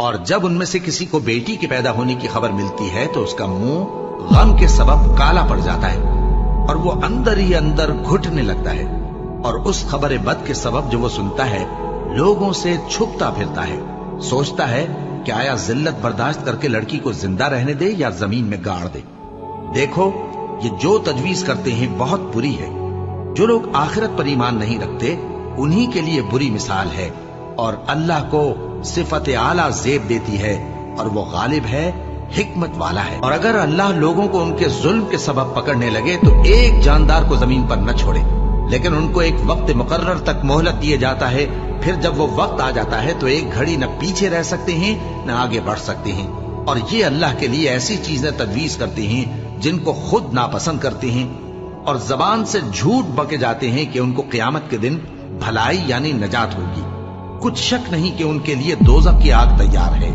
اور جب ان میں سے کسی کو بیٹی کے پیدا ہونے کی خبر ملتی ہے تو اس کا منہ غم کے سبب کالا پڑ جاتا ہے اور وہ اندر ہی اندر گھٹنے لگتا ہے، اور اس خبر بد کے سبب جو وہ سنتا ہے لوگوں سے چھپتا پھرتا ہے، سوچتا ہے کہ آیا ذلت برداشت کر کے لڑکی کو زندہ رہنے دے یا زمین میں گاڑ دے۔ دیکھو یہ جو تجویز کرتے ہیں بہت بری ہے۔ جو لوگ آخرت پر ایمان نہیں رکھتے انہی کے لیے بری مثال ہے، اور اللہ کو صفت اعلیٰ زیب دیتی ہے اور وہ غالب ہے، حکمت والا ہے۔ اور اگر اللہ لوگوں کو ان کے ظلم کے سبب پکڑنے لگے تو ایک جاندار کو زمین پر نہ چھوڑے، لیکن ان کو ایک وقت مقرر تک مہلت دیے جاتا ہے، پھر جب وہ وقت آ جاتا ہے تو ایک گھڑی نہ پیچھے رہ سکتے ہیں نہ آگے بڑھ سکتے ہیں۔ اور یہ اللہ کے لیے ایسی چیزیں تجویز کرتے ہیں جن کو خود ناپسند کرتے ہیں، اور زبان سے جھوٹ بکے جاتے ہیں کہ ان کو قیامت کے دن بھلائی یعنی نجات ہوگی۔ کچھ شک نہیں کہ ان کے لیے دوزخ کی آگ تیار ہے۔